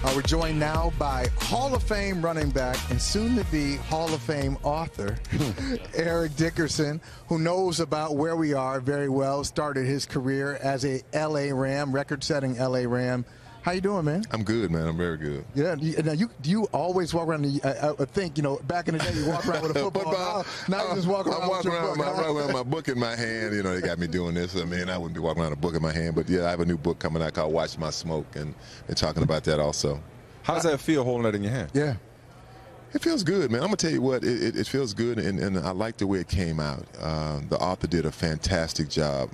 We're joined now by Hall of Fame running back and soon-to-be Hall of Fame author, Eric Dickerson, who knows about where we are very well, started his career as a L.A. Ram, record-setting L.A. Ram. How you doing, man? I'm good, man. I'm very good. Yeah. Now, do you always walk around? I think, back in the day, you walk around with a football. Now you just walk around. I'm walking around with my book in my hand. They got me doing this. I mean, I wouldn't be walking around with a book in my hand. But yeah, I have a new book coming out called Watch My Smoke, and they're talking about that also. How does that feel holding that in your hand? Yeah. It feels good, man. I'm going to tell you what, it feels good, and I like the way it came out. The author did a fantastic job.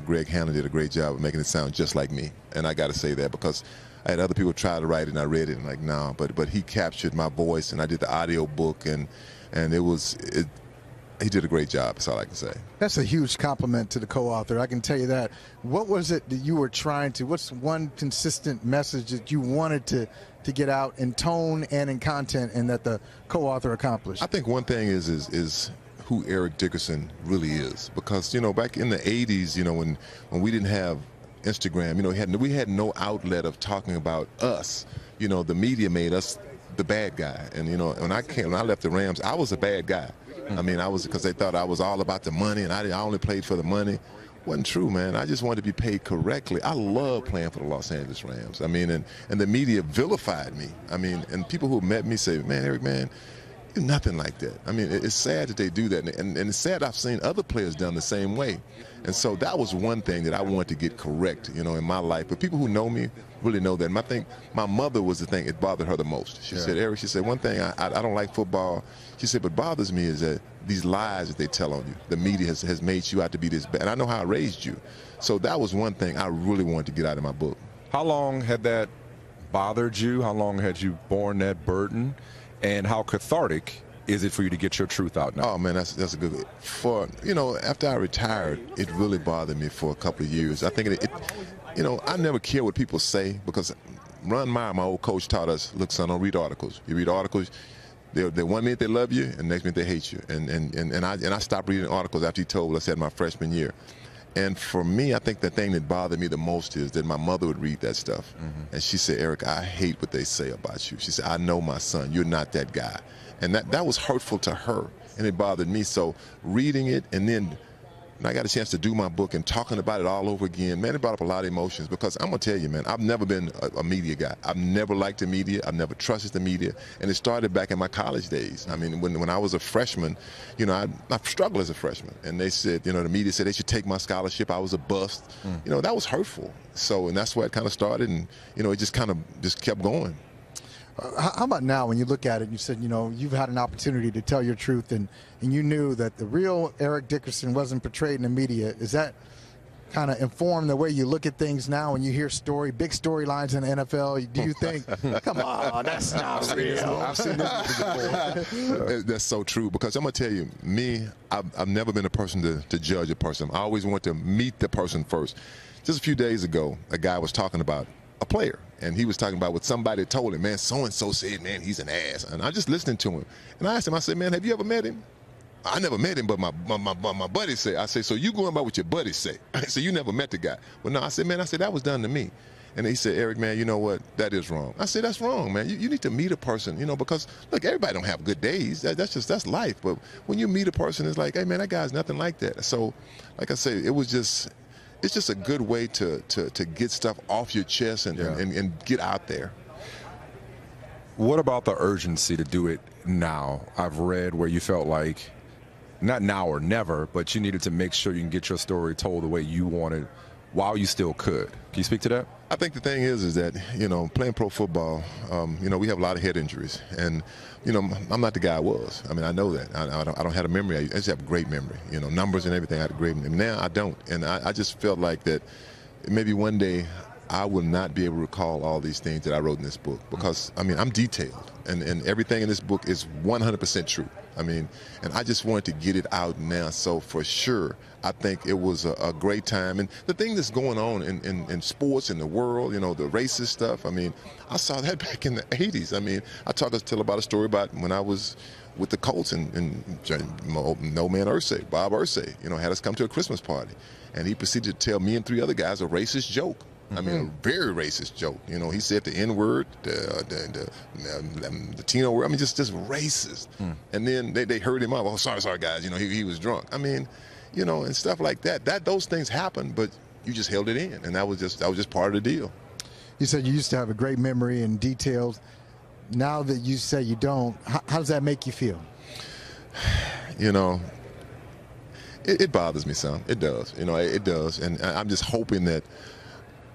Greg Hanlon did a great job of making it sound just like me. And I got to say that because I had other people try to write it, and I read it, and like, no. But he captured my voice, and I did the audio book, and he did a great job. That's all I can say. That's a huge compliment to the co-author. I can tell you that. What was it that you were trying to? What's one consistent message that you wanted to get out in tone and in content, and that the co-author accomplished? I think one thing is who Eric Dickerson really is, because back in the '80s, when we didn't have Instagram, we had no outlet of talking about us. The media made us the bad guy, and when I left the Rams, I was a bad guy. I mean, because they thought I was all about the money, and I only played for the money. Wasn't true, man. I just wanted to be paid correctly. I love playing for the Los Angeles Rams. I mean, and the media vilified me. I mean, and people who met me say, man, Eric, man, you're nothing like that. I mean, it's sad that they do that, and it's sad I've seen other players done the same way. And so that was one thing that I wanted to get correct, in my life. But people who know me really know that. And I think my mother was the thing, it bothered her the most. She said, Eric, one thing, I don't like football. She said, what bothers me is that these lies that they tell on you, the media has made you out to be this bad. And I know how I raised you. So that was one thing I really wanted to get out of my book. How long had that bothered you? How long had you borne that burden? And how cathartic is it for you to get your truth out now? Oh, man, that's a good. After I retired, it really bothered me for a couple of years. I think I never care what people say, because Ron Meyer, my old coach, taught us, look, son, don't read articles. You read articles, they one minute they love you, and the next minute they hate you. And I stopped reading articles after he told us that my freshman year. And for me, I think the thing that bothered me the most is that my mother would read that stuff. And she said, Eric, I hate what they say about you. She said, I know, my son, you're not that guy. And that was hurtful to her, and it bothered me. So reading it, and then when I got a chance to do my book and talking about it all over again, man, it brought up a lot of emotions, because I'm going to tell you, man, I've never been a media guy. I've never liked the media. I've never trusted the media. And it started back in my college days. I mean, when I was a freshman, I struggled as a freshman. And they said, the media said they should take my scholarship. I was a bust. That was hurtful. So, and that's where it kind of started, and, it just kind of kept going. How about now, when you look at it, you said, you've had an opportunity to tell your truth, and you knew that the real Eric Dickerson wasn't portrayed in the media. Is that kind of inform the way you look at things now when you hear big storylines in the NFL? Do you think, come on, that's not real? I've seen this before. That's so true, because I'm going to tell you, I've never been a person to judge a person. I always want to meet the person first. Just a few days ago, a guy was talking about a player, and he was talking about what somebody told him, man, so-and-so said, man, he's an ass. And I just listening to him. And I asked him, I said, man, have you ever met him? I never met him, but my buddies say. I say, so you going by what your buddies say? So you never met the guy. Well, no, I said, man, that was done to me. And he said, Eric, man, you know what? That is wrong. I said, that's wrong, man. You need to meet a person, because, look, everybody don't have good days. That's life. But when you meet a person, it's like, hey, man, that guy's nothing like that. So, like I say, it's just a good way to get stuff off your chest and get out there. What about the urgency to do it now? I've read where you felt like, not now or never, but you needed to make sure you can get your story told the way you wanted while you still could. Can you speak to that? I think the thing is that, playing pro football, we have a lot of head injuries. And, I'm not the guy I was. I mean, I know that. I don't have a memory. I just have a great memory. Numbers and everything, I had a great memory. Now I don't. And I just felt like that maybe one day I will not be able to recall all these things that I wrote in this book, because, I mean, I'm detailed. And everything in this book is 100% true. I mean, and I just wanted to get it out now. So for sure, I think it was a great time. And the thing that's going on in sports in the world, the racist stuff, I mean, I saw that back in the 80s. I mean, I tell about a story about when I was with the Colts and no man Irsay, Bob Irsay, had us come to a Christmas party. And he proceeded to tell me and 3 other guys a racist joke. I mean, a very racist joke. You know, he said the N-word, the Latino word. I mean, just racist. And then they heard him up. Oh, sorry, guys. You know, he was drunk. I mean, you know, and stuff like that. Those things happen, but you just held it in, and that was just part of the deal. You said you used to have a great memory and details. Now that you say you don't, how does that make you feel? You know, it bothers me some. It does. You know, it does. And I'm just hoping that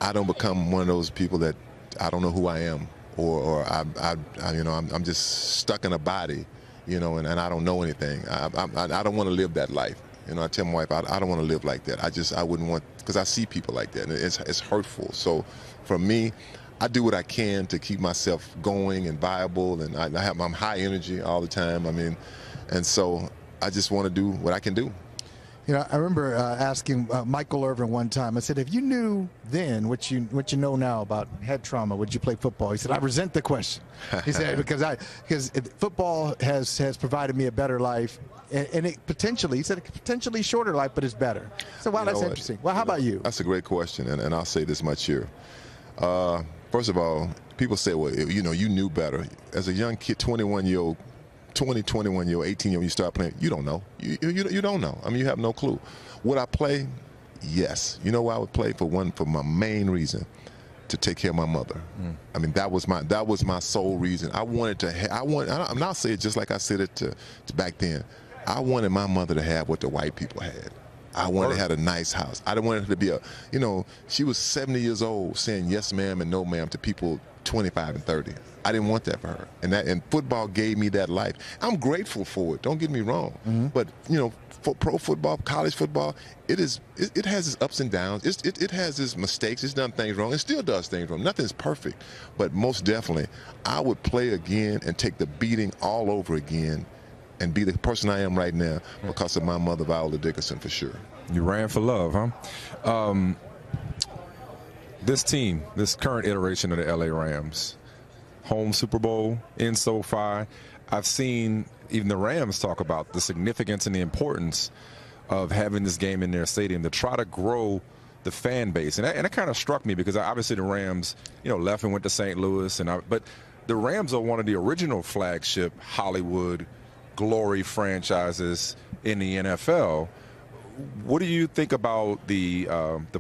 I don't become one of those people that I don't know who I am, or I you know, I'm just stuck in a body, you know, and I don't know anything. I don't want to live that life. You know, I tell my wife, I don't want to live like that. I wouldn't want, because I see people like that, and it's hurtful. So for me, I do what I can to keep myself going and viable, and I'm high energy all the time. I mean, and so I just want to do what I can do. You know, I remember asking Michael Irvin one time. I said, "If you knew then what you know now about head trauma, would you play football?" He said, "I resent the question." He said, because football has provided me a better life, and it potentially, he said, potentially shorter life, but it's better. So, wow, that's interesting. Well, how about you? That's a great question, and I'll say this much here. First of all, people say, well, you know, you knew better. As a young kid, 21-year-old, 21-year-old, 18-year-old, you start playing, you don't know. You don't know. I mean, you have no clue. Would I play? Yes. You know why I would play? For my main reason, to take care of my mother. I mean, that was my sole reason. I wanted to. I'm not saying it just like I said it to back then. I wanted my mother to have what the white people had. I wanted to have a nice house. I didn't want her to be you know, she was 70 years old saying yes ma'am and no ma'am to people 25 and 30. I didn't want that for her. And football gave me that life. I'm grateful for it, don't get me wrong. But, you know, for pro football, college football, it has its ups and downs. It has its mistakes. It's done things wrong. It still does things wrong. Nothing's perfect. But most definitely, I would play again and take the beating all over again and be the person I am right now because of my mother, Viola Dickerson, for sure. You ran for love, huh? This team, this current iteration of the LA Rams, home Super Bowl in SoFi, I've seen even the Rams talk about the significance and the importance of having this game in their stadium to try to grow the fan base. And it kind of struck me because obviously the Rams, you know, left and went to St. Louis, but the Rams are one of the original flagship Hollywood glory franchises in the NFL. What do you think about the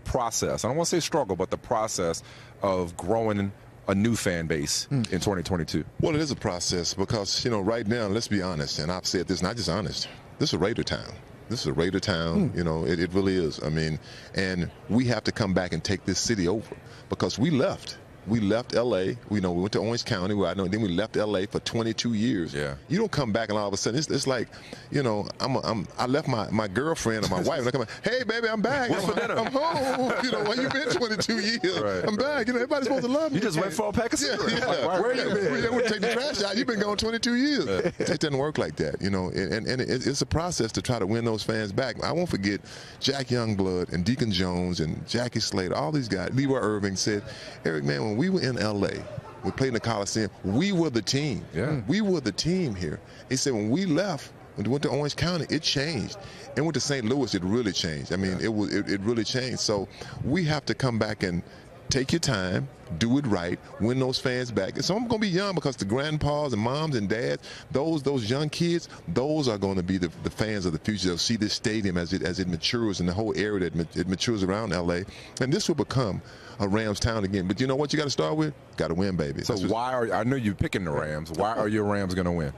process? I don't want to say struggle, but the process of growing a new fan base in 2022? Well, it is a process because, you know, right now, let's be honest, and I've said this, not just honest, this is a Raider town. This is a Raider town, you know, it really is. I mean, and we have to come back and take this city over because we left. We left L.A. We went to Orange County. Then we left L.A. for 22 years. Yeah. You don't come back and all of a sudden it's like, you know, I left my girlfriend or my wife and I come back, hey baby, I'm back. I'm home. You know, where you been 22 years? Right, I'm back. You know, everybody's supposed to love me. You just went for a pack of cigarettes. Yeah. Like, where you been? Yeah, we take the trash out. You've been gone 22 years. Yeah. It doesn't work like that, you know. And it's a process to try to win those fans back. I won't forget Jack Youngblood and Deacon Jones and Jackie Slater, all these guys. Leroy Irving said, Eric, man, when we were in L.A., we played in the Coliseum, we were the team. Yeah. We were the team here. He said when we left, when we went to Orange County, it changed. And went to St. Louis, it really changed. I mean, it really changed. So we have to come back and take your time, do it right, win those fans back. And some of them going to be young because the grandpas and moms and dads, those young kids, those are going to be the fans of the future. They'll see this stadium as it matures and the whole area that it matures around L.A. And this will become a Rams town again. But you know what you got to start with? Got to win, baby. So I know you're picking the Rams. Why are your Rams going to win?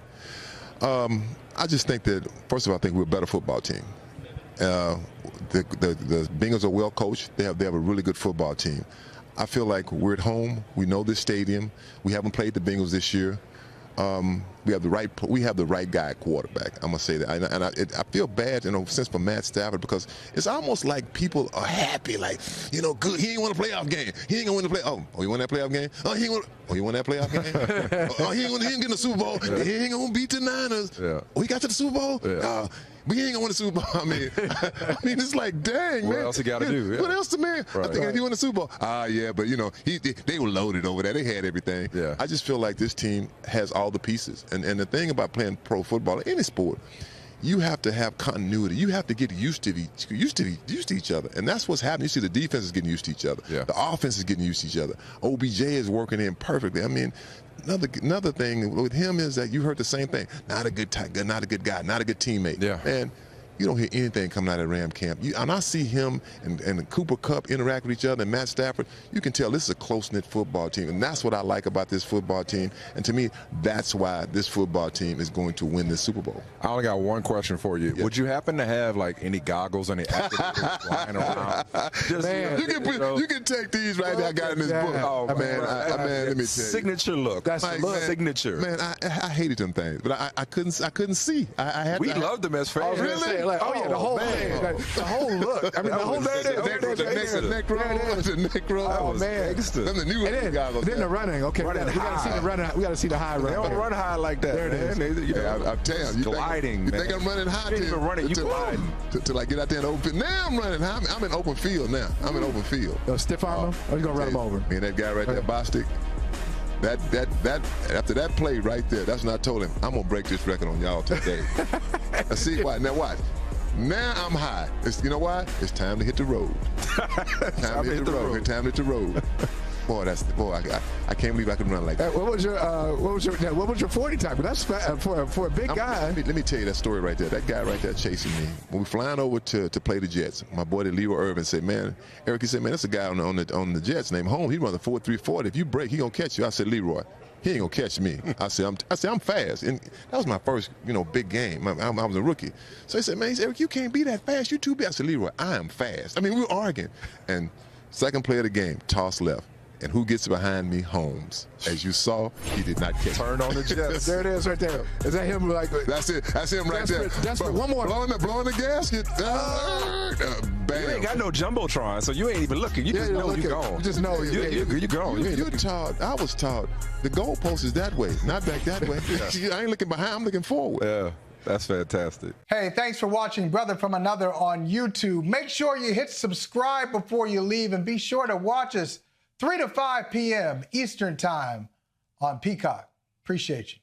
I just think that, first of all, I think we're a better football team. The Bengals are well coached. They have a really good football team. I feel like we're at home. We know this stadium. We haven't played the Bengals this year. We have the right guy at quarterback. I'm gonna say that, and I feel bad, in a sense, for Matt Stafford because it's almost like people are happy, like, you know, good. He ain't won a playoff game. He ain't gonna win the play. Oh, you won that playoff game? Oh, he won that playoff game? He ain't get in the Super Bowl. Yeah. He ain't gonna beat the Niners. Yeah. Oh, he got to the Super Bowl. Yeah. We ain't gonna win the Super Bowl. I mean, it's like, dang, man. What else he got to do? Yeah. What else, man? Right. I think if he won the Super Bowl, yeah, but you know, they were loaded over there. They had everything. Yeah. I just feel like this team has all the pieces. And the thing about playing pro football, any sport, you have to have continuity. You have to get used to each other, and that's what's happening. You see, the defense is getting used to each other. Yeah. The offense is getting used to each other. OBJ is working in perfectly. I mean, another thing with him is that you heard the same thing. Not a good guy, not a good teammate. Yeah. And you don't hear anything coming out of Ram camp. And I see him and Cooper Kupp interact with each other, and Matt Stafford. You can tell this is a close-knit football team, and that's what I like about this football team. And to me, that's why this football team is going to win this Super Bowl. I only got one question for you. Yeah. Would you happen to have like any goggles, any activators lying around? Man, you can take these right there. I got in this book. Oh man, let me tell you. Signature look. That's the look. Signature. Man, I hated them things, but I couldn't see. We loved them as fans. Really? Like, the whole thing, the whole look. I mean, the whole the neck roll. Oh man, them the new goggles. Then the running. Okay, we got to see the running. We got to see the high run. They don't run high like that. There it is. I'm telling you, gliding. You think I'm running high? You ain't even running. You gliding. Till I get out there in the open. Now I'm running high. I'm in open field now. I'm in open field. Stiff arm him, or you gonna run him over? Me and that guy right there, Bostic. That after that play right there, that's when I told him I'm gonna break this record on y'all today. I see why. Now watch. Now I'm high. You know why? It's time to hit the road. Time to hit the road. Boy, I can't believe I can run like that. What was your 40 time? That's for a big guy. Let me tell you that story right there. That guy right there chasing me. When we flying over to play the Jets, my boy Leroy Irvin said, "Man, Eric," he said, "Man, that's a guy on the Jets named Holmes. He runs a 4.340. If you break, he gonna catch you." I said, "Leroy, he ain't gonna catch me." I said, "I'm fast." And that was my first, big game. I was a rookie. So he said, "Man, Eric, you can't be that fast. You too big." I said, "Leroy, I am fast." I mean, we were arguing. And second play of the game, toss left. And who gets behind me? Holmes. As you saw, he did not catch. Turn on the Jets. There it is, right there. Is that him? Like that's it. That's him right there. Desperate. One more. Blowing the gasket. Bam. You ain't got no jumbotron, so you ain't even looking. You just know you're gone. You just know you're gone. You're taught. I was taught the goalpost is that way, not back that way. I ain't looking behind. I'm looking forward. Yeah. That's fantastic. Hey, thanks for watching Brother from Another on YouTube. Make sure you hit subscribe before you leave, and be sure to watch us 3 to 5 p.m. Eastern Time on Peacock. Appreciate you.